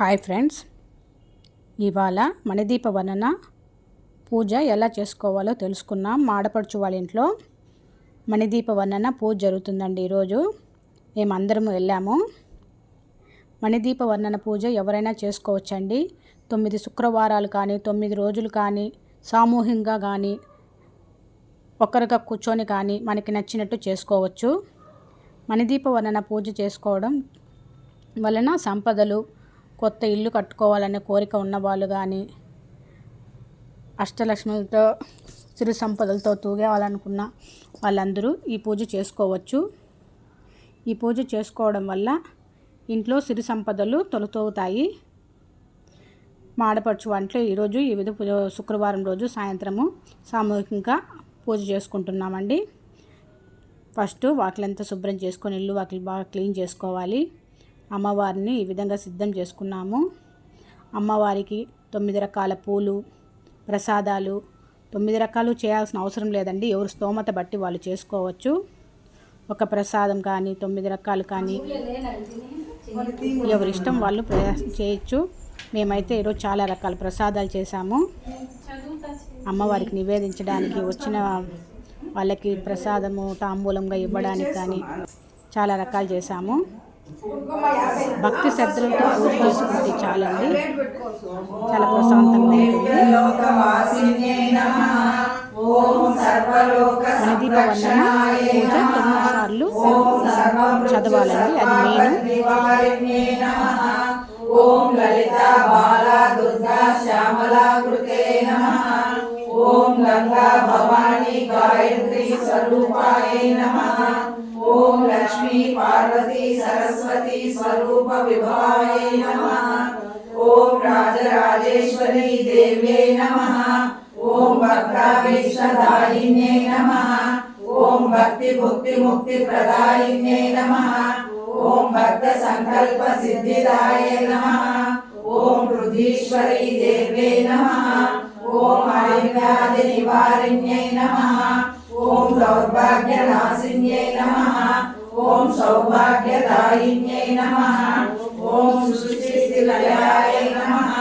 Hi friends, ఇవాళ మణిదీప వర్ణన పూజ ఎలా చేసుకోవాలో తెలుసుకున్నాం. ఆడపడుచు వాళ్ళ ఇంట్లో మణిదీప వర్ణన పూజ జరుగుతుందండి. ఈరోజు మేమందరము వెళ్ళాము. మణిదీప వర్ణన పూజ ఎవరైనా చేసుకోవచ్చండి. 9 శుక్రవారాలు కానీ 9 రోజులు కానీ సామూహికంగా కానీ ఒక్కరిగా కూర్చొని కానీ మనకి నచ్చినట్టు చేసుకోవచ్చు. మణిదీప వర్ణన పూజ చేసుకోవడం వలన సంపదలు, కొత్త ఇల్లు కట్టుకోవాలనే కోరిక ఉన్నవాళ్ళు కానీ, అష్టలక్ష్ములతో సిరి సంపదలతో తూగేవాలనుకున్న వాళ్ళందరూ ఈ పూజ చేసుకోవచ్చు. ఈ పూజ చేసుకోవడం వల్ల ఇంట్లో సిరి సంపదలు తొలతూగుతాయి. మా ఆడపడుచు వంటలో ఈరోజు ఈ విధంగా శుక్రవారం రోజు సాయంత్రము సామూహికంగా పూజ చేసుకుంటున్నామండి. ఫస్ట్ వాకిలంతా శుభ్రం చేసుకొని ఇల్లు వాకిలి బాగా క్లీన్ చేసుకోవాలి. అమ్మవారిని ఈ విధంగా సిద్ధం చేసుకున్నాము. అమ్మవారికి 9 రకాల పూలు, ప్రసాదాలు 9 రకాలు చేయాల్సిన అవసరం లేదండి. ఎవరు స్తోమత బట్టి వాళ్ళు చేసుకోవచ్చు. ఒక ప్రసాదం కానీ 9 రకాలు కానీ ఎవరి ఇష్టం వాళ్ళు చేయొచ్చు. మేమైతే ఈరోజు చాలా రకాల ప్రసాదాలు చేశాము. అమ్మవారికి నివేదించడానికి వచ్చిన వాళ్ళకి ప్రసాదము తాంబూలంగా ఇవ్వడానికి కానీ చాలా రకాలు చేశాము. భక్తి శ్రద్ధలతో పూజ చేసుకుంటే చాలండి, చాలా ప్రశాంతంగా ఉంటుంది. మణిదీప వర్ణన పూజ 9 సార్లు చదవాలండి, అది మెయిన్. ఓం లలిత బాల దుర్గా శ్యామలా కృతే నమః. ఓం గంగా భవాని గాయత్రి స్వరూపాయ నమః. ఓం లక్ష్మీ పార్వతీ సరస్వతి స్వరూప విభావే నమః. ఓం రాజరాజేశ్వరీ దేవ్యై నమః. ఓం భక్తాభీష్టదాయిన్యై నమః. ఓం భక్తి భుక్తి ముక్తి ప్రదాయిన్యై నమః. ఓం భక్త సంకల్ప సిద్ధిదాయ నమః. ఓం పృథ్వీశ్వరీ దేవ్యై నమః. ఓం అరివ్యాధి నివారిణ్యై నమః. ఓం సౌభాగ్య నాశిన్యై నమః. ఓం సౌభాగ్యదాయిన్యై నమః. ఓం సృష్టి లయాయ నమః.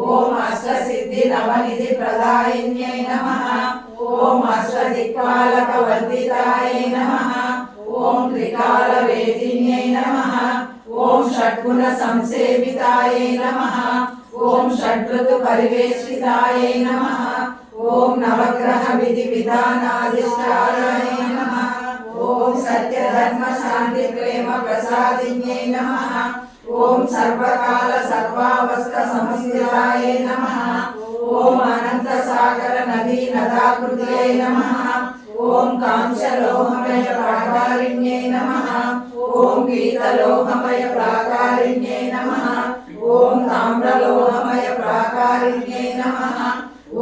ఓం అష్టసిద్ధి నవనిధి ప్రదాయిన్యై నమః. ఓం అష్టదిక్పాలక వందితాయ నమః. ఓం త్రికాల వేదిన్యై నమః. ఓం షడ్గుణ సంసేవితాయ నమః. ఓం షడ్ఋతు పరివేష్టితాయ నమః. ఓం నవగ్రహ విధి విధానాధిష్టాయ నమః. ఓం సత్య ధర్మ శాంతి ప్రేమ ప్రసాదిన్యై నమః. ఓం సర్వకాల సర్వావస్థ సమస్థితాయ నమః. ఓం అనంత సాగర నదీ నదాకృత్యై నమః. ఓం కాంస్యలోహమయ ప్రాకారిణ్యై నమః. ఓం గీతలోహమయ ప్రాకారిణ్యై నమః. ఓం తామ్రలోహమయ ప్రాకారిణ్యై నమః.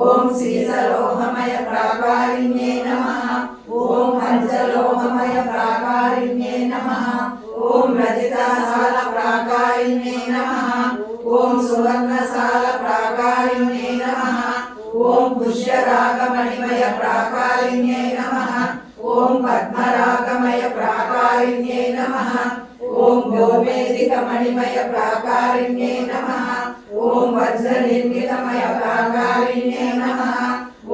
ఓం సీసలోహమయ ప్రాకారిణ్యై నమః. ఓం పంచలోహమయ ప్రాకారిణ్యై నమః. ఓం రజితాసాల ప్రాకారిణ్యై నమః. ఓం సువర్ణసాల ప్రాకారిణ్యై నమః. ఓం పుష్యరాగమణిమయ ప్రాకారిణ్యై నమః. ఓం పద్మరాగమయ ప్రాకారిణ్యై నమః. ఓం గోమేధిక మణిమయ ప్రాకారిణ్యై నమః. ఓం వజ్ర నిర్మితమయ ప్రాకారిణ్యై నమః.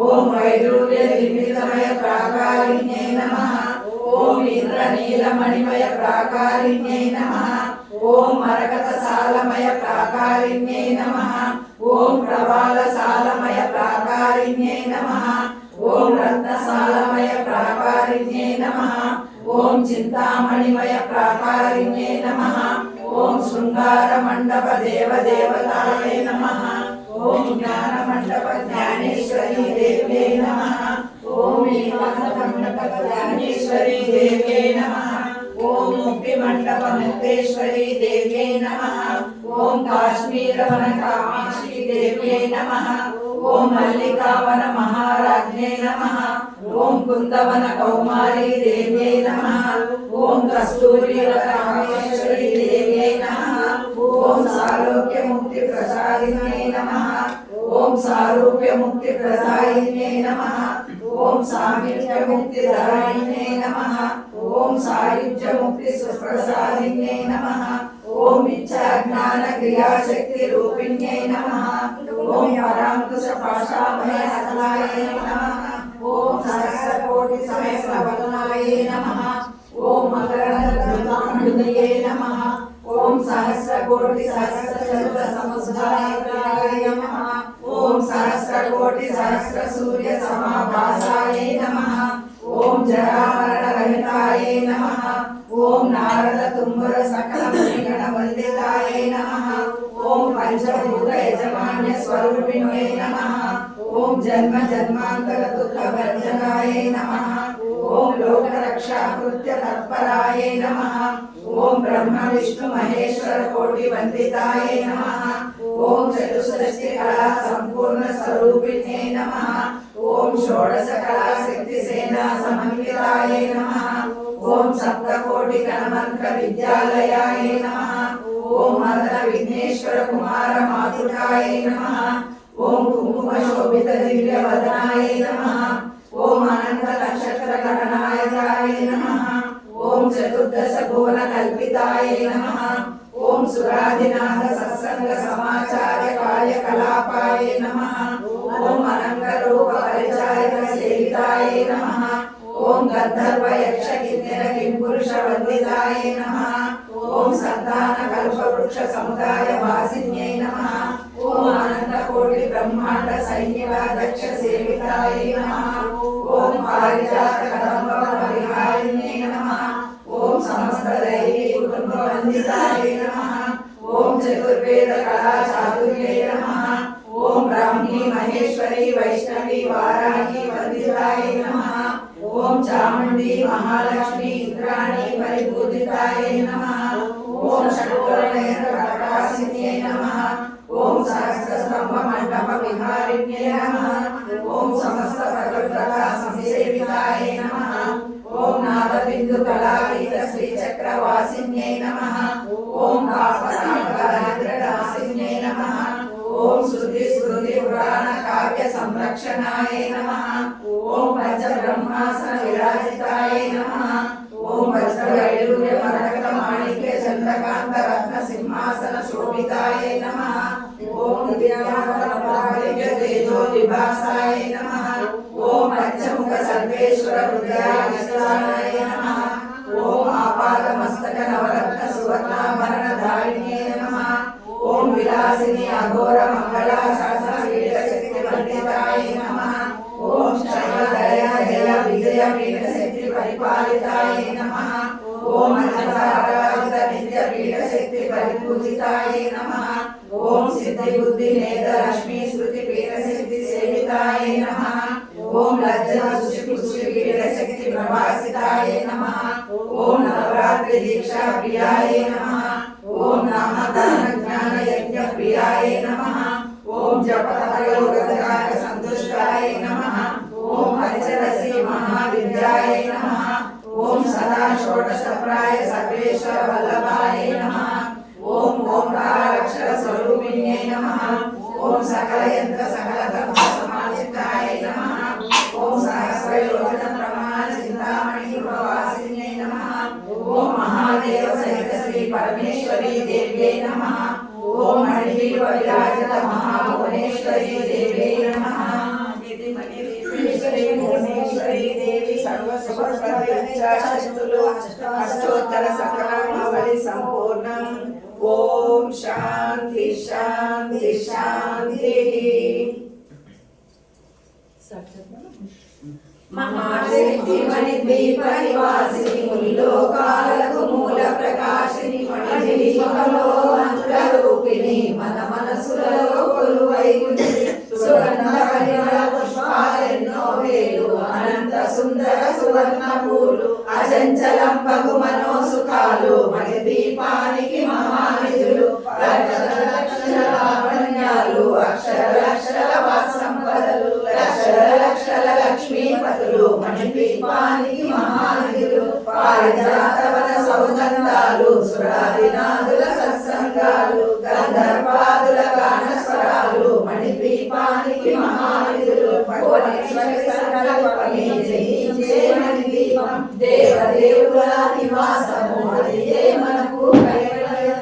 ఓం వైడూర్య నిర్మితమయ ప్రాకారిణ్యై నమః. ఓం ఇంద్రనీలమణిమయ ప్రాకారిణ్యై నమః. ఓం మరకత సాలమయ ప్రాకారిణ్యై నమః. ఓం ప్రవాల సాలమయ ప్రాకారిణ్యై నమః. ఓం రత్నసాలమయ ప్రాకారిణ్యై నమః. ఓం చింతామణిమయ ప్రాకారిణ్యై నమః. ఓం శృంగార మండప దేవదేవతాయ నమః. ఓం జ్ఞాన మండప జ్ఞానేశ్వరీ దేవ్యై నమః. ఓం ఏకాంత మండప జ్ఞానేశ్వరీ దేవ్యై నమః. ఓం ముక్తి మండప ముక్తేశ్వరీ దేవ్యై నమః. ఓం కాశ్మీర వన కామేశ్వరీ దేవ్యై నమః. ఓం మల్లికావన మహారాజ్ఞై నమః. ఓం కుందవన కౌమారీ దేవ్యై నమః. ఓం కస్తూరి కామేశ్వరీ దేవ్యై నమః. ఓం సాలోక్య ముక్తి ప్రసాదిన్యై నమః. ఓం సారూప్య ముక్తి ప్రదాయిన్యై నమః. ఓం సామీప్య ముక్తి దాయిన్యై నమః. ఓం సాయుజ్య ముక్తి సుప్రసాదిన్యై నమః. ఓం ఇచ్చా జ్ఞాన క్రియాశక్తి రూపిణ్యై నమః. ఓం పరాంకుశ పాశామయ హస్తాయ నమః. ఓం సహస్రకోటి సహస్రవదనాయ నమః. ఓం మకరందహృదయే నమః. ఓం సహస్రకోటి సహస్రచతుర సముద్రాయ నమః. ఓం సహస్రకోటి సహస్ర సూర్య సమాభాసాయ నమః. ఓం జరామరణరహితాయ నమః. ఓం నారద తుంబర సకల మునిగణ వందితాయ నమః. ఓం పంచభూత యజమాన్య స్వరూపిణ్యై నమః. ఓం జన్మ జన్మాంతర దుఃఖ భంజనాయ నమః. ఓం లోక రక్షా కృత్య తత్పరాయ నమః. ఓం బ్రహ్మ విష్ణు మహేశ్వర కోటి వందితాయ నమః. ఓం చతుషష్టి కళా సంపూర్ణ స్వరూపిణ్యై నమః. ఓం షోడశ కళా శక్తి సేనా సమన్వితాయ నమః. ఓం సప్తకోటి గణమంత్ర విద్యాలయాయ నమః. ఓం మదన విఘ్నేశ్వర కుమార మాతృకాయ నమః. ఓం కుంకుమ శోభిత దివ్య వదనాయ నమః. ఓం అనంత నక్షత్ర గణనాయకాయ నమః. ఓం చతుర్దశ భువన కల్పితాయ నమః. ఓం సురాదినాథ సత్సంగ సమాచార కార్యకలాపాయ నమః. ఓం అనంగ రూప పరిచారక సేవితాయ నమః. ఓం గంధర్వ యక్ష కిన్నెర కింపురుష వందితాయ నమః. ఓం సంతాన కల్ప వృక్ష సముదాయ వాసిన్యై నమః. ఓం అనంత కోటి బ్రహ్మాండ సైన్యవాదక్ష సేవితాయ నమః. ఓం పారిజాత కదంబ పరిహారిణ్యై నమః. ఓం సమస్త దైవీ కుటుంబ వందితాయ నమః. ఓం చతుర్వేద కళా చాతుర్యై నమః. ఓం బ్రాహ్మీ మహేశ్వరి వైష్ణవి వారాహి వందితాయ నమః. ఓం చాముండి మహాలక్ష్మి ఇంద్రాణి పరిపూజితాయ నమః. ఓం షట్వర్ణేంద్ర ప్రకాశిన్యై నమః. ఓం సహస్ర స్తంభ మండప విహారిణ్యై నమః. ఓం సమస్త ప్రకృత సంసేవితాయ నమః. ఓం నాద బిందు కళాతీత శ్రీ చక్ర వాసిన్యై నమః. ఓం పాపనాశిన్యై నమః. ఓం శృతి స్మృతి పురాణ కావ్య సంరక్షణాయ నమః. ఓం పంచ బ్రహ్మాసన విరాజితాయ నమః. ఓం వజ్ర వైడూర్య మరకత మాణిక్య చంద్రకాంత రత్న సింహాసన శోభితాయ నమః. ఓం దివ్యావతార తేజో విభాసాయ నమః. ఓం పంచముఖ సర్వేశ్వర రుద్రాయ నమః. ఓం ఆపాద మస్తక నవరత్న సువర్ణాభరణ ధారిణ్యై నమః. ఓం విలాసిని అఘోర మంగళ సహస్ర శక్తి వందితాయ నమః. ఓం క్షమ దయ జయ విజయ పీఠ శక్తి పరిపాలితాయ నమః. ఓం అనంతారాజిత నిత్య పీఠ శక్తి పరిపూజితాయ నమః. ఓం సిద్ధి బుద్ధి నేత లక్ష్మీ శృతి పీఠ శక్తి సేవితాయ నమః. ఓం లజ్జన శుచి పుష్టి పీఠ శక్తి ప్రభాసితాయ నమః. ఓం నవరాత్రి దీక్షా ప్రియాయ నమః. ఓం నామదాన జ్ఞాన యజ్ఞ ప్రియాయ నమః. ఓం జపతయోగదాయ సంతుష్టాయ నమః. ఓం హరిచరసి మహావిద్యాయ నమః. ఓం సదా షోడశ ప్రాయ సర్వేశ్వర వల్లభాయ నమః. ఓం ఓంకారాక్షర స్వరూపిణ్యై నమః. ఓం సకల యంత్ర సకల ధర్మ సమాజితాయ నమః. ఓం సహస్ర యోజన ప్రమాణ చింతామణి కృపవాసిన్యై నమః. ఓం మహాదేవ సహిత శ్రీ పరమేశ్వరీ దేవ్యై నమః. ఓం మణిదీప విరాజిత మహాభువనేశ్వరీ దేవ్యై నమః. భువనేశ్వరీ దేవి సర్వశక్తులు అష్టోత్తర సకలావళి సంపూర్ణం. ఓం శాంతి శాంతి శాంతి. మహాశక్తి మణిద్వీప నివాసిని ముల్లోకాలకు మూల ప్రకాశిని మణిద్వీపంలో మంత్రరూపిణి మన మనసులలో కొలువై ఉంది. సుగంధ పరిమళ పుష్పాలెన్నో వేలు అనంత సుందర సువర్ణ పూలు అచంచలం పగు మనోసుఖాలు మణిద్వీపానికి మహానిధులు లావణ్యాలు అక్షర లక్షల వాత్సంపదలు లక్షల లక్షల లక్ష్మీపతులు మణిద్వీపానికి మహానిధులు పారిజాతవన సౌగంధాలు సురాదినాదుల సత్సంగాలు గంధర్వాదుల గానస్వరాలు మణిద్వీపానికి మహానిధులు భువనేశ్వరి సంకల్పమే జయించే మణిద్వీపం దేవదేవుల నివాసము అదియే మనకు కైవల్యం.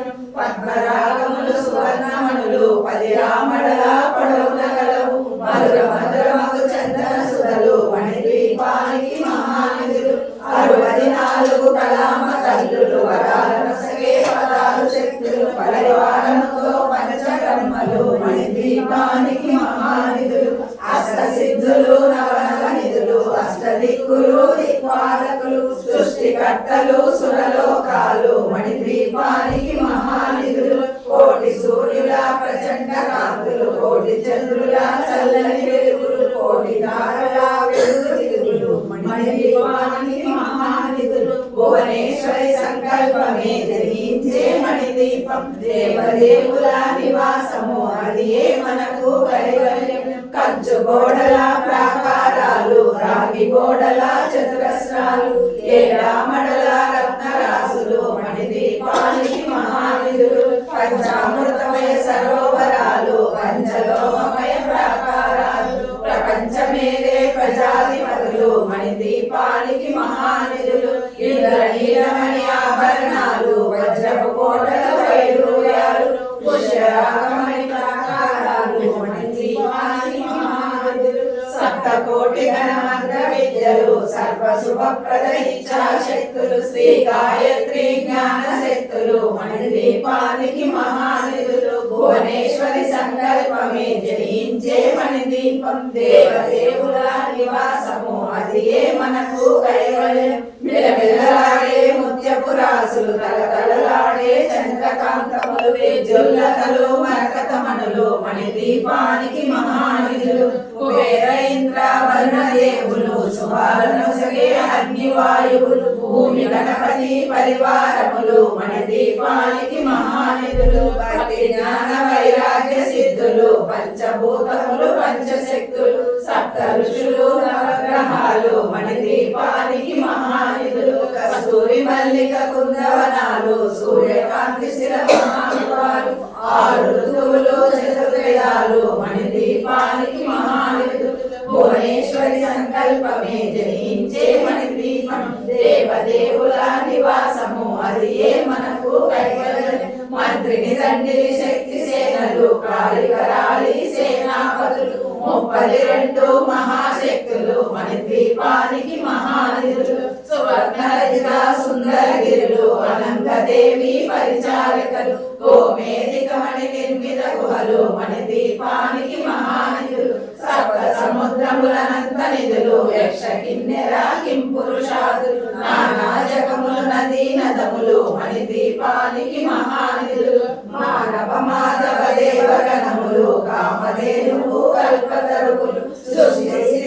10 పొడవున గలవు మధుర మధురమగు చందన సుధలు మణిద్వీపానికి మహానిధులు 64 కళామ తల్లులు వరాలనొసగే పదాలు శక్తులు పరివారముతో పంచకర్మలు మణిద్వీపానికి మహానిధులు అష్టసిద్ధులు నవనవ నిధులు అష్టదిక్కులు దిక్పాలకులు సృష్టికర్తలు సురలోకాలు మణిద్వీపానికి మహానిధులు కోటి సూర్యుల ప్రచండ కాంతులు కోటి చంద్రుల చల్లని వెలుగులు కోటి తారల వెలుగు తిరుగులు మణిద్వీపానికి మహానిధులు భువనేశ్వరి సంకల్పమే జయించే మణిద్వీపం దేవదేవుల నివాసము అది ఏ మనకు కైవల్యం కంచు గోడల ప్రాకారాలు రాగి గోడల చతురస్రాలు ఏడామడల రత్నరాసులు మణిద్వీపానికి మహానిధులు పంచామృతమయ సరోవరాలు పంచలోహమయ ప్రాకారాలు ప్రపంచమేరే ప్రజాధిపతులు మణిద్వీపానికి మహానిధులు ఇంద్రనీలమణి ఆభరణాలు వజ్రపు కోటల వైడూర్యాలు పుష్యరాగమణి ప్రాకారాలు మణిద్వీపానికి మహానిధులు సప్తకోటి గణమంత్ర విద్యలు సర్వ శుభప్రద ఇచ్ఛాశక్తులు శ్రీ గాయత్రి జ్ఞాన శక్తులు మణిద్వీపానికి మహానిధులు భువనేశ్వరి సంకల్పమే జయించే మణిద్వీపం దేవదేవుల నివాసము అది ఏ మనకు కైవల్యం మిలమిలలాడే ముత్యపు రాసులు తలతలలాడే చంద్రకాంతములు విద్యుల్లతలు మరకతమణులు మణిద్వీపానికి మహానిధులు కుబేర ఇంద్ర వరుణ దేవులు శుభాలనొసగే అగ్నివాయువులు భూమి గణపతి పరివారములు మణిద్వీపానికి మహానిధులు భక్తి జ్ఞాన వైరాగ్య సిద్ధులు పంచభూతములు పంచశక్తులు సప్త ఋషులు నవగ్రహాలు మణిద్వీపానికి మహానిధులు కస్తూరి మల్లిక కుందవనాలు సూర్యకాంతి శిల మహానుభాలు 6 ఋతువులు చతుర్వేదాలు మణిద్వీపానికి మహానిధులు భువనేశ్వరి సంకల్పమే జయించే మణిద్వీపం దేవదేవుల నివాసము అది ఏ మనకు కైవల్యం మంత్రిని తండ్రి శక్తి సేనలు కాళికరాళి సేనాపతులు 32 మహాశక్తులు మణిద్వీపానికి మహానిధులు సువర్ణరజిత సుందరగిరులు అనంతదేవి పరిచారికలు గోమేధికమణి నిర్మిత గుహలు మణిద్వీపానికి మహానిధులు సప్త సముద్రములనంత నిధులు యక్ష కిన్నెర కింపురుషాదులు నానా జగములు నదీ నదములు మణిద్వీపానికి మహానిధులు మానవ మాధవ దేవగణములు కామధేనువు కల్పతరువులు సృష్టి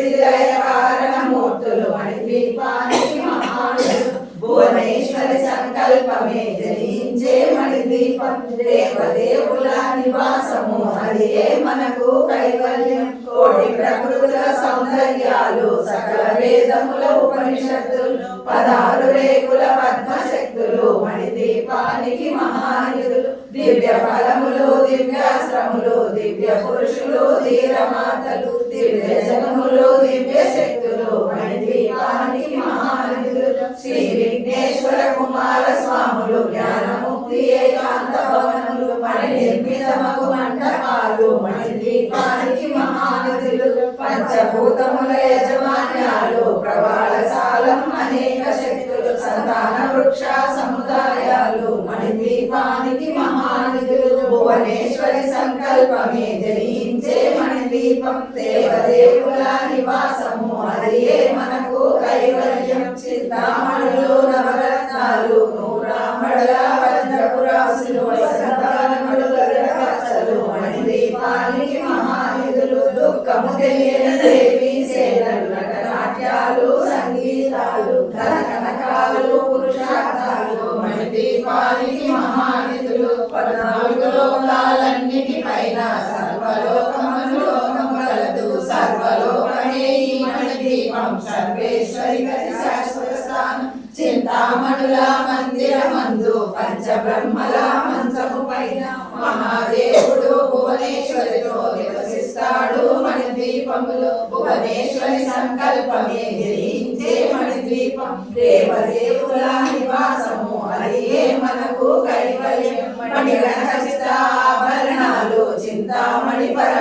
కారణమూర్తులు మణిద్వీపానికి మహానిధులు భువనేశ్వరి సంకల్పమే జయించే మణిద్వీపం దేవదేవుల నివాసము అది ఏ మనకు కైవల్యం కోటి ప్రకృతుల సౌందర్యాలు సకల వేదముల ఉపనిషత్తులు 16 రేకుల పద్మశక్తులు మణిద్వీపానికి మహానిధులు దివ్య ఫలములు దివ్యాశ్రములు దివ్య పురుషులు ధీరమాతలు దివ్య జగములు దివ్య శక్తులు మణిద్వీపానికి మహానిధులు శ్రీ విఘ్నేశ్వర కుమార స్వాములు జ్ఞానముక్తి ఏకాంత భవనములు మణి నిర్మితమగు మంటపాలు మణిద్వీపానికి మహానిధులు పంచభూతముల యజమాన్యాలు ప్రవాళశాలం అనేక శక్తులు సంతాన వృక్ష సముదాయాలు మణిద్వీపానికి మహానిధులు భువనేశ్వరి సంకల్పమే జయించే మణిద్వీపం దేవదేవుల నివాసము అది ఏ మనకు కైవల్యం చింతామణులు నవరత్నాలు నూరామడల వజ్రపురాసులు వసంతానములు గగనపచ్చలు మణిద్వీపానికి మహానిధులు దుఃఖము తెలియని దేవి సేనలు నటనాట్యాలు సంగీతాలు ధనకనకాలు పురుషార్థాలు మణిద్వీపానికి మహానిధులు 14 లోకాలన్నిటిపైన సర్వలోకములు లోకము కలదు సర్వలోకమే ఈ మణిద్వీపం సర్వేశ్వరి గతి శాశ్వత స్థానం చింతామణుల మందిరమందు పంచబ్రహ్మల మంచము పైన మహాదేవుడు భువనేశ్వరితో నివసిస్తాడు మణిద్వీపములో భువనేశ్వరి సంకల్పమే జయించే మణిద్వీపం దేవదేవుల నివాసము అది ఏ మనకు కైవల్యం మణిగణచిత ఆభరణాలు చింతా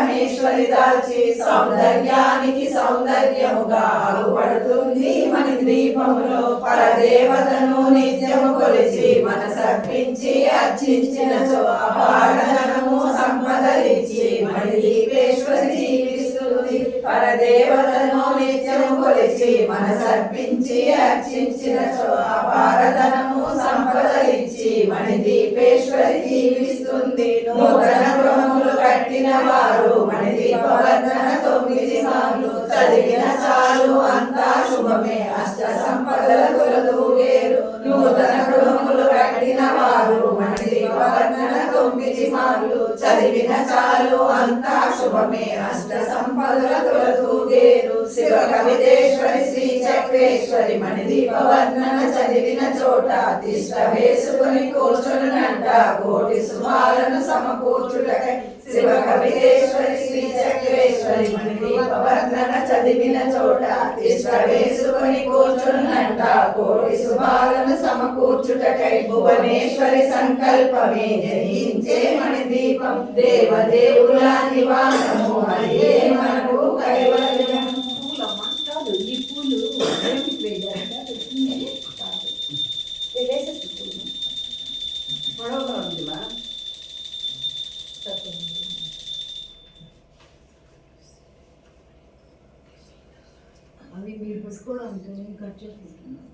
పరమేశ్వరి దాల్చి సౌందర్యానికి సౌందర్యముగా అగుపడుతుంది మన దీపములో పరదేవతను నిత్యము కొలిచి మనసర్పించి అర్చించినచో అపారధనము సంపదలిచ్చి మణి దీపేశ్వరి జీవిస్తుంది. పరదేవతను నిత్యము కొలిచి మనసర్పించి అర్చించినచో అపారధనము సంపదలిచ్చి మణి దీపేశ్వరి జీవిస్తుంది. నూతన గృహములు కట్టిన వారు మణి దీపవర్ధన 9 సార్లు చదివిన చాలు అంతా శుభమే అష్ట సంపదల తొలతూగేరు. నూతన గృహములు కట్టిన వారు మణి దీపవర్ధన 9 సార్లు చదివిన చాలు అంతా శుభమే అష్ట సంపదల తొలతూగేరు. శివ కవితేశ్వరి శ్రీ చక్రేశ్వరి మణి దీపవర్ధన చదివిన చోట తిష్ట వేసుకుని కూర్చునంట కోటి శుభాలను సమకూర్చుటకై. శివ కవితేశ్వరి శ్రీ చక్రేశ్వరి మణి దీపవర్ధన చదివిన చోట తిష్ట వేసుకుని కూర్చునంట కోటి శుభాలను సమకూర్చుటకై. భువనేశ్వరి సంకల్పమే జయించే మణి దీపం దేవదేవుల నివాసము అదే మనకు కైవల్యం. ఈ పూలు పొడవుగా ఉందిమా అవి మీరు పెట్టుకోవడానికి నేను కట్ చేసుకుంటున్నాను.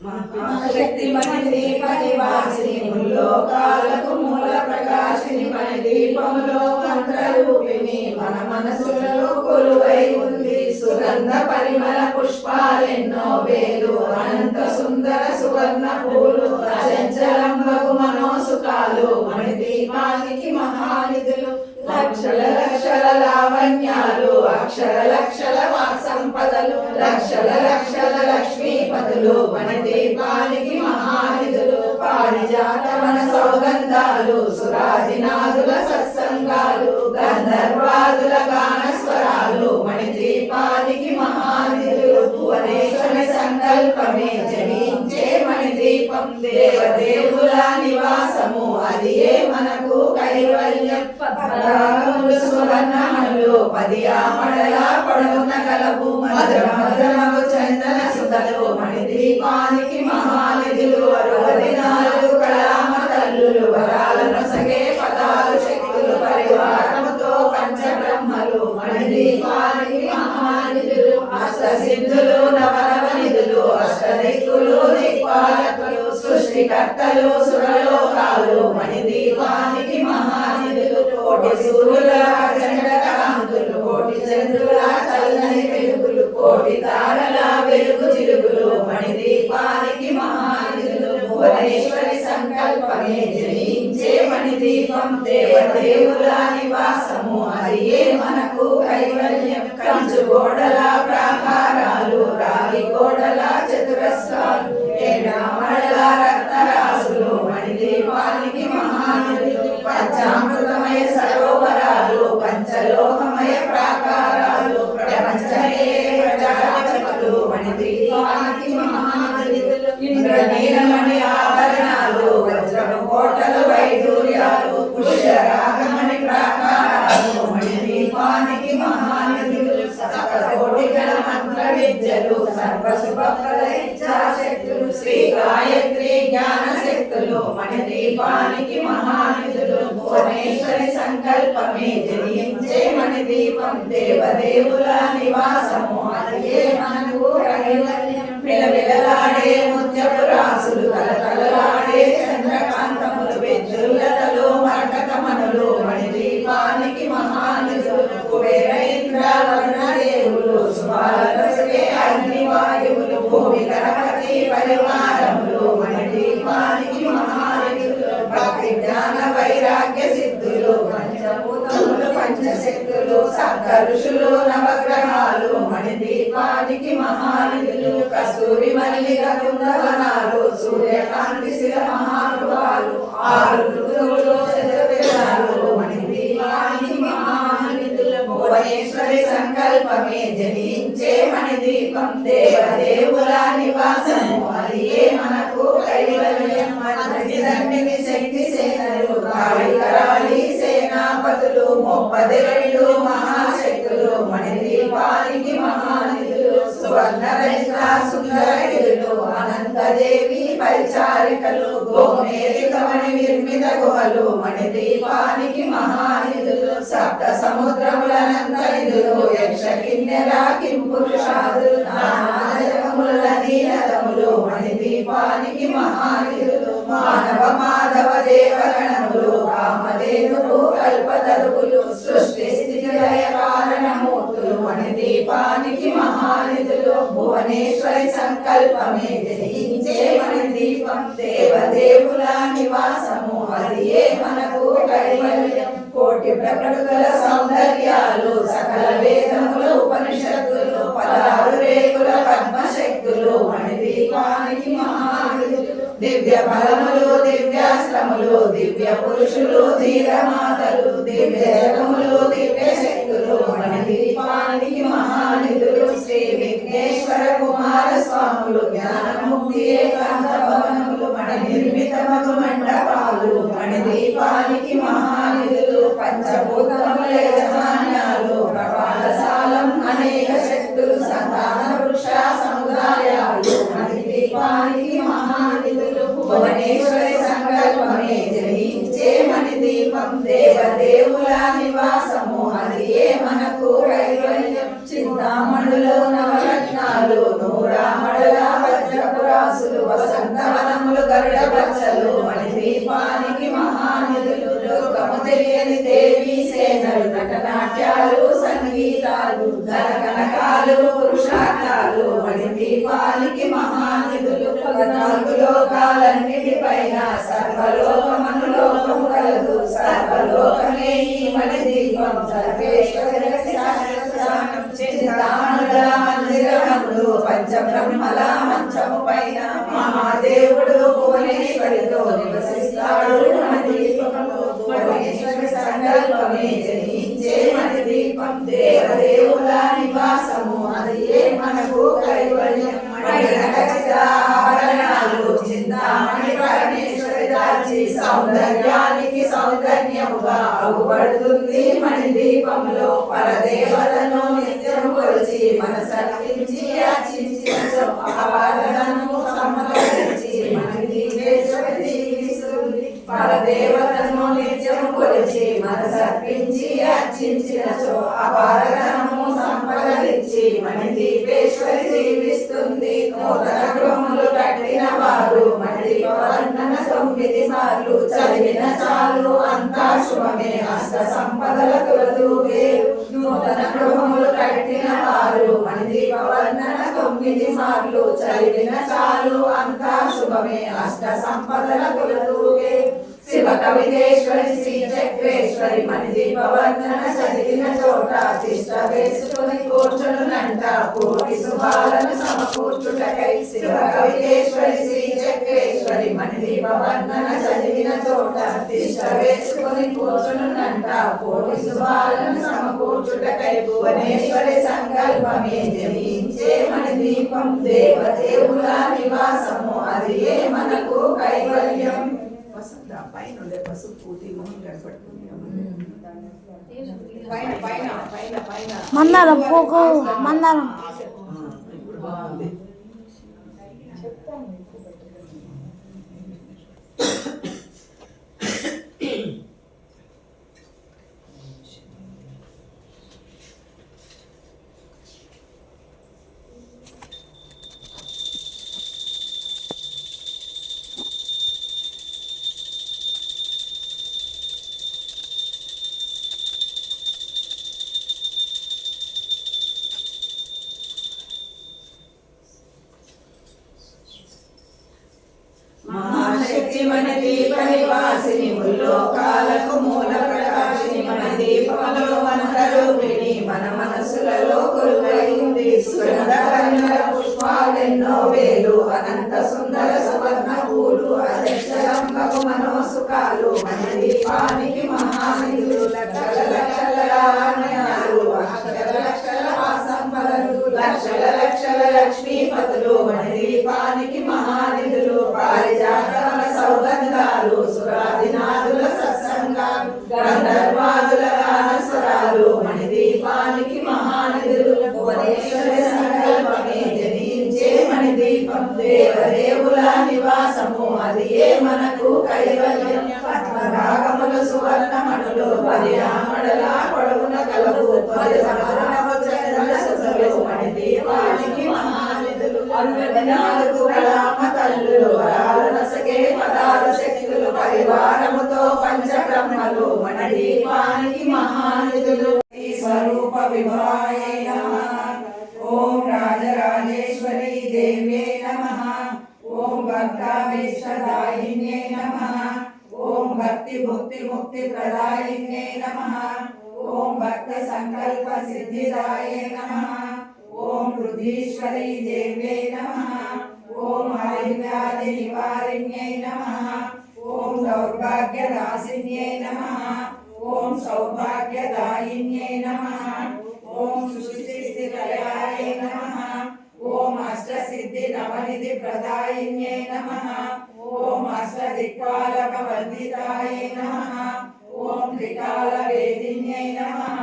మహాశక్తి మణి దీప నివాసిని ముల్లోకాలకు మూల ప్రకాశిని మణి దీపములో మంత్రరూపిణి మన మనసులలో కొలువై ఉంది. సుగంధ పరిమళ పుష్పాలెన్నో వేలు అనంత సుందర సువర్ణ పూలు అచంచలంబగు మనోసుకాలు మణి దీపానికి మహానిధులు. లక్షల లక్షల లావణ్యాలు అక్షర లక్షల వాక్ సంపదలు లక్షల లక్షల లక్ష్మీపతులు మణి దీపానికి మహానిధులు. పారిజాత వన సౌగంధాలు సురాజినాదుల సత్సంగాలు గంధర్వాదుల గాన స్వరాలు మణి దీపానికి మహానిధులు. భువనేశ్వరి సంకల్పమే జనించే మణి దీపం దేవదేవుల నివాసము అది మనకు కైవల్యం. పరాగములు సువర్ణములు 10 ఆమడల పొడవున గలవు మధుర మధురమగు చందన సుధలు మణి దీపానికి మహానిధులు. 64 కళామ తల్లులు వరాలను సగే పదాలు శక్తులు పరివారముతో పంచబ్రహ్మలు మణి దీపానికి మహానిధులు. అష్టసిద్ధులు నవనవనిధులు అష్టదిక్కులు దిక్పాలకులు సృష్టికర్తలు సురలోకాలు మణి దీపానికి మహానిధులు. కోటి సూర్యుల అఖండ కాంతులు కోటి చంద్రుల చల్లని వెలుగులు కోటి తారల వెలుగు చిలుగులు మణి దీపానికి మహానిధులు. భువనేశ్వరి సంకల్పమే జయించే మణి దీపం దేవదేవుల నివాసము అది మనకు కైవల్యం. కంచు గోడల ప్రాకారాలు రాగి గోడల చతురస్రాలు ఏడామడల రత్నరాసులు మణి దీపానికి మహానిధులు. పంచామృతమయ సరోవరాలు పంచలోహమయ ప్రాకారాలు ప్రపంచమే ప్రజాపతులు మణి దీపానికి మహానిధులు. ఇంద్రనీలమణి ఆభరణాలు వజ్రము కోటలు వైడూర్యాలు పుష్యరాగమణి ప్రాకారాలు మణి దీపానికి మహానిధులు. సప్తకోటి గణ మంత్ర విద్యలు సర్వశుభప్రద ఇచ్ఛాశక్తులు శ్రీ గాయత్రి జ్ఞాన శక్తులు మణి దీపానికి మహానిధులు. భువనేశ్వరి సంకల్పమే జనించే మణి దీపం దేవదేవుల నివాసము అదే మనకు కైవల్యం. విలవిలలాడే ముత్యపు రాసులు కలకలలాడే చంద్రకాంతములు విద్యుల్లతలు మరకతమనులు మణి దీపానికి మహానిధులు. కుబేర ఇంద్ర వరుణ దేవులు శుభాలసగే అగ్ని వాయువులు భూమి గణపతి పరివారములు మణి దీపానికి మహానిధులు. భక్తి జ్ఞాన వైరాగ్య సిద్ధులు పంచభూతములు పంచశక్తులు సప్త ఋషులు నవగ్రహాలు మణి దీపానికి మహానిధులు. కస్తూరి మల్లిక కుందవనాలు సూర్యకాంతి శిర మహానుభాలు 6 ఋతువులు చతుర్వేదాలు మణి దీపానికి మహానిధులు. భువనేశ్వరి సంకల్పమే జనించే మణి దీపం దేవదేవుల నివాసము అది మనకు కైవల్యం. దండిని శక్తి సేనలు కాళి కరాళి సేనాపతులు 30 12 మహాశక్తులు మణిదీపానికి మహానిధులు సువర్ణరహిత సుందర గిరులు అనంతదేవి పరిచారికలు గోమేధికమణి నిర్మిత గుహలు మణిదీపానికి మహానిధులు సప్త సముద్రములనంత నిధులు యక్ష కిన్నెర కింపురుషాదులు నానాజగముల నీలదములు మణిదీపానికి మహానిధులు మానవ మాధవ దేవగణములు కామధేనులు కల్పతరువులు సృష్టి స్థితి లయ కారణమూర్తులు మణిదీపానికి మహానిధులు భువనేశ్వరి సంకల్పమే జయించే మణిదీపం దేవదేవుల నివాసము అదియే మనకు కైవల్యం కోటి ప్రకృతుల సౌందర్యాలు సకల వేదములు ఉపనిషత్తులు 16 రేకుల పద్మశక్తులు మణిదీపానికి మహానిధులు దివ్య ఫలములు దివ్యాశ్రములు దివ్య పురుషులు ధీరమాతలు దివ్య జగములు దివ్య శక్తులు మణిదీపానికి మహానిధులు శ్రీ విఘ్నేశ్వర కుమార స్వాములు జ్ఞానముక్తి ఏకాంత భవనములు మణి నిర్మితమగు మండపాలు మణిదీపానికి మహానిధులు పంచభూతముల యజమాన్యాలు ప్రపాలశాలం అనేక శక్తులు సంతాన వృక్ష సముదాయాలు మణిదీపానికి మహానిధులు భువనేశ్వరి సంకల్పమే జయించే మణిదీపం దేవదేవుల నివాసము అదియే మనకు కైవల్యం చింతామణులు నవరత్నాలు నూరామణుల వజ్రపురాసులు వసంతవనములు గరుడ బచ్చలు మణిదీపానికి మహానిధులు లోకము తెలియని దేవి సేనలు నటనాట్యాలు సంగీతాలు ధనకనకాలు పురుషార్థాలు మణిదీపానికి మహానిధులు 14 లోకాలన్నిటిపైన సర్వలోకమనులోకము కలదు సర్వలోకమే ఈ మణిదీపం సర్వేశ్వరి చింతామణుల మందిరములు పంచబ్రహ్మల మంచము పైన మహాదేవుడు భువనేశ్వరితో నివసిస్తాడు మణిదీపములో భువనేశ్వరి సంకల్పమే జయించే మణిదీపం దేవదేవుల నివాసము అదియే మనకు కైవల్యం ఆభరణాలు చింతామణి పరమేశ్వరి దాల్చి సౌందర్యానికి సౌందర్యముగా అగుపడుతుంది మణిదీపంలో పరదేవతను నిత్యము కొలిచి మనసర్పించి అర్చించిన ఆభరణము సమర్పించి మణిదీపేశ్వరి జీవిస్తుంది పరదేవతను నిత్యము కొలిచి మనసర్పించి అర్చించిన ఆభరణము సంపదలిచ్చి మణిదీపేశ్వరి జీవిస్తుంది నూతన గృహములు కట్టిన వారు మణిదీప వర్ణన 9 సార్లు చదివిన చాలు అంతా శుభమే అష్ట సంపదల తొలతూగే నూతన గృహములు కట్టిన వారు మణిదీప వర్ణన 9 సార్లు చదివిన చాలు అంతా శుభమే అష్ట సంపదల తొలతూగే శివ కవితేశ్వరి శ్రీ చక్రేశ్వరి మణిదీప వర్ణన చదివిన చోట తిష్ట వేసుకొని కూర్చునునంట కోటి శుభాలను సమకూర్చుటకై శివ కవితేశ్వరి శ్రీ చక్రేశ్వరి మణిదీప వర్ణన చదివిన చోట తిష్ట వేసుకొని కూర్చునునంట కోటి శుభాలను సమకూర్చుటకై భువనేశ్వరి సంకల్పమే జయించే మణిదీపం దేవదేవుల నివాసము అదియే మనకు కైవల్యం పైన పసుపు మొహం కనపడుతుంది మందారం పోకు మందారం ఇప్పుడు బాగుంది మణిదీప నివాసిని ముల్లోకాలకు మూల ప్రకాశిని మణిదీపములో మంత్రరూపిణి మన మనసులలో కొలువై ఉంది సుగంధ పుష్పాలెన్నో వేలు అనంత సుందర సువర్ణ పూలు అజక్షరంభకు మనోసుకాలు మణిదీపానికి మహానిధులు లక్షల లక్షల నాణ్యాలు అక్షర లక్షల సంపదలు లక్షల లక్షల లక్ష్మీపతులు మణిదీపానికి మహానిధులు పారిజాతల సౌగంధాలు సురాదినాదుల సత్సంగాలు గంధర్వాదుల గానస్వరాలు దేవదేవుల నివాసము అది ఏ మనకు కైవల్యం పద్మరాగములు సువర్ణమణులు పరియామడల పొడవున కలవు పరిసమరణము చంద్రుల సుధలు మణిదీపానికి మహానిధులు 64 కళామ తల్లులు వరాలు నసగే పదాలు శక్తులు పరివారముతో పంచబ్రహ్మలు మణిదీపానికి మహానిధులు స్వరూప విభాయే నమః ఓం రాజరాజేశ్వరీ దేవ్యై నమః ఓం భక్తాభీష్టదాయిన్యై నమః ఓం భక్తి భుక్తి ముక్తి ప్రదాయిన్యై నమః ఓం భక్త సంకల్ప సిద్ధిదాయే నమః ఓం బృహదీశ్వరీ దేవ్యై నమః ఓం హరివ్యాధి నివారిణ్యై నమః ఓం సౌభాగ్య రాసిన్యై నమః ఓం సౌభాగ్యదాయిన్యై నమః ఓం సృష్టి స్థితిలయాయ నమః ఓం అష్టసిద్ధి నవనిధి ప్రదాయిన్యై నమః ఓం అష్టదిక్పాలక వందితాయ నమః ఓం త్రికాల వేదిన్యై నమః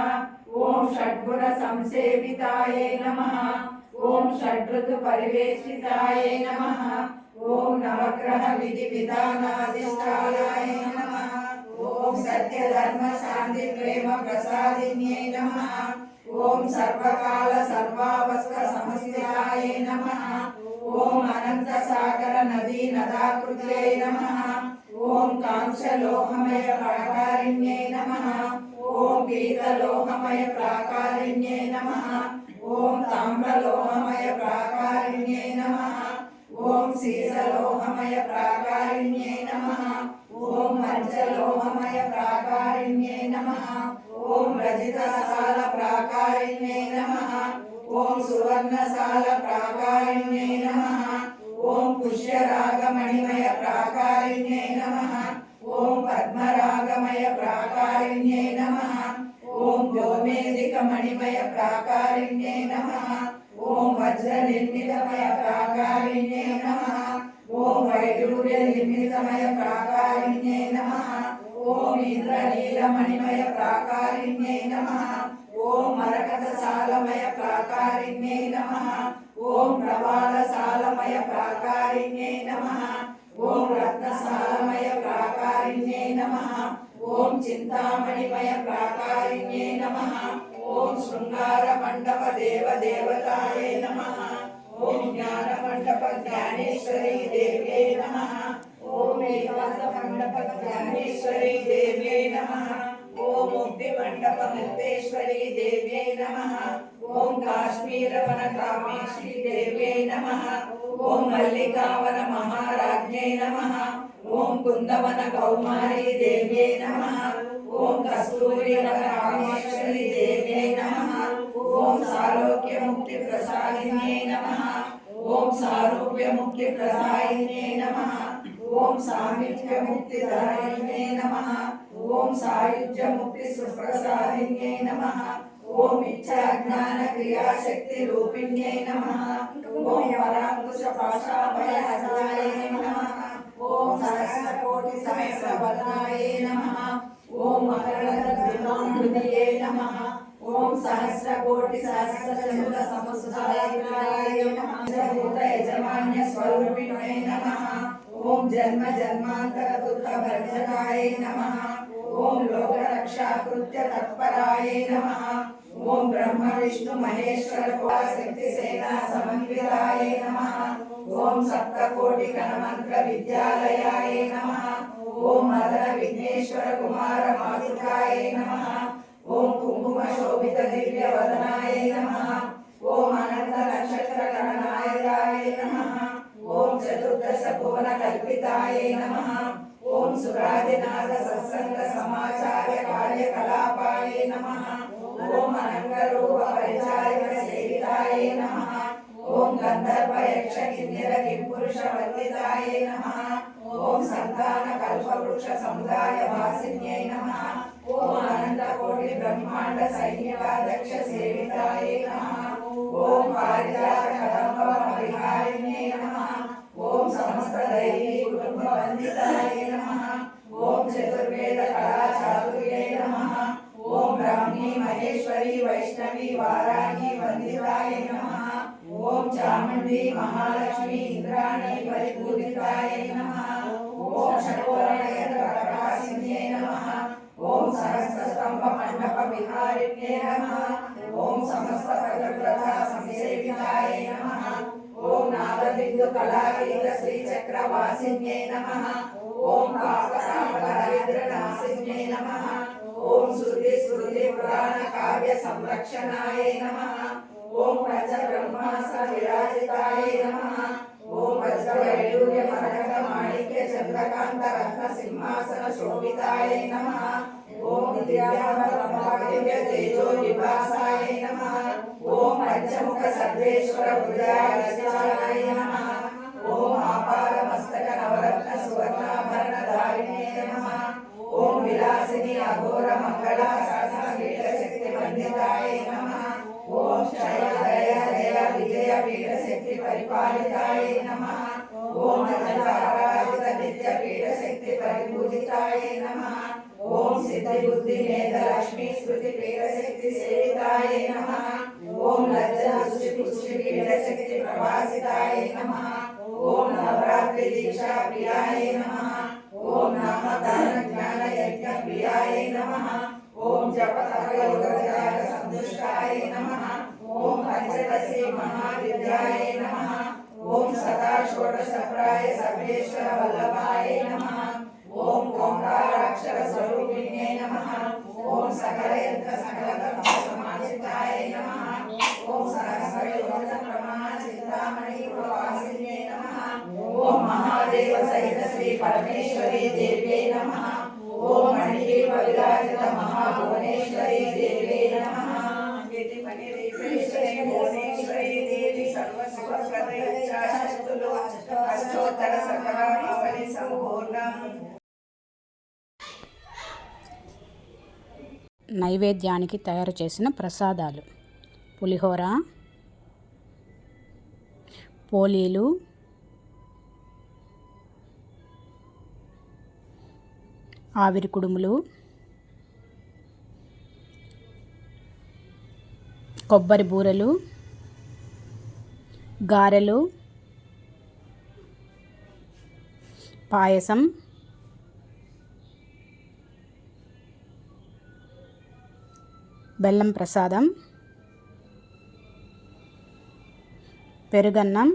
ఓం షడ్గుణ సంసేవితాయ నమః ఓం షడ్ఋతు పరివేష్టితాయ నమః ఓం నవగ్రహ విధి విధానాధిష్టానాయ నమః ఓం సత్య ధర్మ శాంతి ప్రేమ ప్రసాదిన్యై నమః ఓం సర్వకాల సర్వావస్థ సమస్థితాయ నమః ఓం అనంత సాగర నదీ నదాకృత్యై నమః ఓం కాంక్షలోహమయ ప్రాకారిణ్యై నమః ఓం పీతలోహమయ ప్రాకారిణ్యై నమః ఓం తామ్రలోహమయ ప్రాకారిణ్యై నమః ఓం శీసలోహమయ ప్రాకారిణ్యై నమః ఓం పంచలోహమయ ప్రాకారిణ్యై నమః ఓం రజితసాల ప్రాకారిణ్యై నమః ఓం సువర్ణసాల ప్రాకారిణ్యై నమః ఓం పుష్యరాగమణిమయ ప్రాకారిణ్యై నమః ఓం పద్మరాగమయ ప్రాకారిణ్యై నమః ఓం గోమేధిక మణిమయ ప్రాకారిణ్యై నమః ఓం వజ్ర నిర్మితమయ ప్రాకారిణ్యై నమః ఓం వైడూర్య నిర్మితమయ ప్రాకారిణ్యై నమః ఓం ఇంద్రనీలమణిమయ ప్రాకారిణ్యై నమః ఓం మరకతశాలమయ ప్రాకారిణ్యై నమః ఓం ప్రవాళశాలమయ ప్రాకారిణ్యై నమః ఓం రత్నశాలమయ ప్రాకారిణ్యై నమః ఓం చింతామణిమయ ప్రాకారిణ్యై నమః ఓం శృంగార మండప దేవదేవతాయ నమః ఓం జ్ఞాన మండప జ్ఞానేశ్వరీ దేవ్యై నమః ఓం ఏకాంత మండప జ్ఞానేశ్వరీ దేవ్యై నమః ఓం ముక్తి మండప ముక్తేశ్వరీ దేవ్యై నమః ఓం కాశ్మీర వన కామేశ్వరీ దేవ్యై నమః ఓం మల్లికావన మహారాజ్ఞై నమః ఓం కుందవన కౌమారీ దేవ్యై నమః ఓం కస్తూరి వన కామేశ్వరీ దేవ్యై నమః ఓం సాలోక్య ముక్తి ప్రసాదిన్యై నమః ఓం సారూప్య ముక్తి ప్రసాదిన్యై నమః ఓం సామిత్య ముక్తి దాయిన్యై నమః ఓం సాయుజ్య ముక్తి సుప్రసాదిన్యై నమః ఓం ఇచ్చా జ్ఞాన క్రియాశక్తి రూపిణ్యై నమః ఓం పరాంకుశ పాశాభయ హస్తాయ నమః ఓం సహస్రకోటి సహస్రవదనాయ నమః ఓం మకరధృతాంబుధియే నమః ఓం సహస్రకోటి సహస్రచంద్ర సమసుధాయ నమః భూత యజమాన్య స్వరూపిణ్యై నమః ఓం జన్మ జన్మాంతర దుఃఖ భంజనాయ నమః ఓం లోక రక్షాకృత్య తత్పరాయ నమః ఓం బ్రహ్మ విష్ణు మహేశ్వర శక్తి సేనా సమన్వితాయ నమః ఓం సప్తకోటి గణమంత్ర విద్యాలయాయ నమః ఓం మదన విఘ్నేశ్వర కుమార మాతృకాయ నమః ఓం కుంకుమ శోభిత దివ్య వదనాయ నమః ఓం అనంత నక్షత్ర గణనాయకాయ నమః ఓం చతుర్దశ భువన కల్పితాయ నమః ఓం సురాదినాథ సత్సంగ సమాచార కార్యకలాపాయ నమః ఓం అనంగరూప పరిచారక సేవితాయ నమః ఓం గంధర్వ యక్ష కిన్నెర కింపురుష వందితాయ నమః ఓం సంతాన కల్పవృక్ష సముదాయ వాసిన్యై నమః ఓం అనంత కోటి బ్రహ్మాండ సైన్యవాదక్ష సేవితాయ నమః ఓం పారిజాత కదంబ విహారిణ్యై నమః ఓం సమస్త దైవీ కుటుంబ వందితాయ నమః ఓం చతుర్వేద కళా చాతుర్యై నమః ఓం బ్రాహ్మీ మహేశ్వరి వైష్ణవి వారాహి వందితాయ నమః ఓం చాముండి మహాలక్ష్మి ఇంద్రాణి పరిపూజితాయై నమః. ఓం షట్కోణయంత్ర ప్రకాశిన్యై నమః. ఓం సహస్రస్తంభ మండప విహారిణ్యై నమః. ఓం సమస్త ప్రజాప్రద సంసేవితాయై నమః. ఓం నాదబిందు కళాకీత శ్రీచక్రవాసిన్యై నమః. ఓం పాపసాపదారిద్రనాశిన్యై నమః. ఓం శృతి స్మృతి పురాణ కావ్య సంరక్షణాయై నమః. ఓం పంచబ్రహ్మాస్త్ర విరాజితాయై నమః. ఓం వజ్రవైడూర్య మరకత మాణిక్య చంద్రకాంత రత్న సింహాసన శోభితాయై నమః. ఓం దివ్యావరభాగ్య తేజో నివాసాయై నమః. ఓం పంచముఖ సర్వేశ్వర హృదయాయ నమః. ఓం ఆపార మస్తక నవరత్న సువర్ణాభరణధారిణే నమః. ఓం విలాసిని అఘోర మంగళ సహస్ర పీఠ శక్తి వందితాయై నమః. ఓం క్షయ దయ జయ విజయ పీఠ శక్తి పరిపాలితాయై నమః. ఓం అజంతారాధిత నిత్య పీఠ శక్తి పరిపూజితాయై నమః. ఓం సిద్ధి బుద్ధి మేధ లక్ష్మీ స్మృతి పీఠ శక్తి సేవితాయై నమః. ఓం లజ్జ దృష్టి పుష్టి పీఠ శక్తి ప్రవాసితాయై నమః. ఓం నవరాత్రి దీక్షా ప్రియాయై నమః. ఓం నామదాన జ్ఞాన యజ్ఞ ప్రియాయై నమః. ఓం జప తప యోగ త్యాగ సంతుష్టాయై నమః. ఓం పంచదశి మహావిద్యాయై నమః. ఓం సదా షోడశ ప్రాయ సర్వేశ్వర వల్లభాయై నమః. ఓం ఓంకారాక్షర స్వరూపిణ్యై నమః. ఓం సకల యంత్ర సకల కర్మ సమాజితాయై నమః. ఓం సహస్ర యోజన ప్రమాణ చింతామణి ప్రవాసిన్యై నమః. ఓం మహాదేవ సహిత శ్రీ పరమేశ్వరీ దేవ్యై నమః. ఓం మణిదీప విరాజిత మహాభువనేశ్వరీ దేవ్యై నమః. భువనేశ్వరీ దేవి సర్వసుఖప్రద ఇచ్ఛాశక్తులు అష్టోత్తర సకలావళి సంపూర్ణం. నైవేద్యానికి తయారు చేసిన ప్రసాదాలు: పులిహోర, పోలీలు, ఆవిరి కుడుములు, కొబ్బరి బూరెలు, గారెలు, పాయసం, బెల్లం ప్రసాదం, పెరుగన్నం,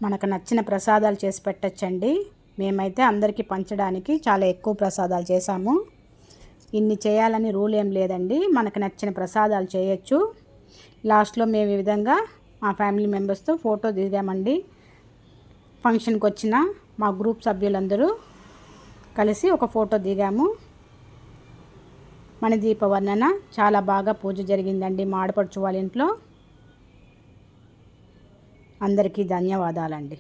మనకు నచ్చిన ప్రసాదాలు చేసి పెట్టచ్చండి. మేమైతే అందరికీ పంచడానికి చాలా ఎక్కువ ప్రసాదాలు చేశాము. ఇన్ని చేయాలని రూల్ ఏం లేదండి, మనకు నచ్చిన ప్రసాదాలు చేయొచ్చు. లాస్ట్లో మేము ఈ విధంగా మా ఫ్యామిలీ మెంబర్స్తో ఫోటో దిగామండి. ఫంక్షన్కి వచ్చిన మా గ్రూప్ సభ్యులందరూ కలిసి ఒక ఫోటో దిగాము. మన దీప వర్ణన చాలా బాగా పూజ జరిగిందండి మా ఆడపడుచు వాళ్ళ ఇంట్లో. అందరికీ ధన్యవాదాలండి.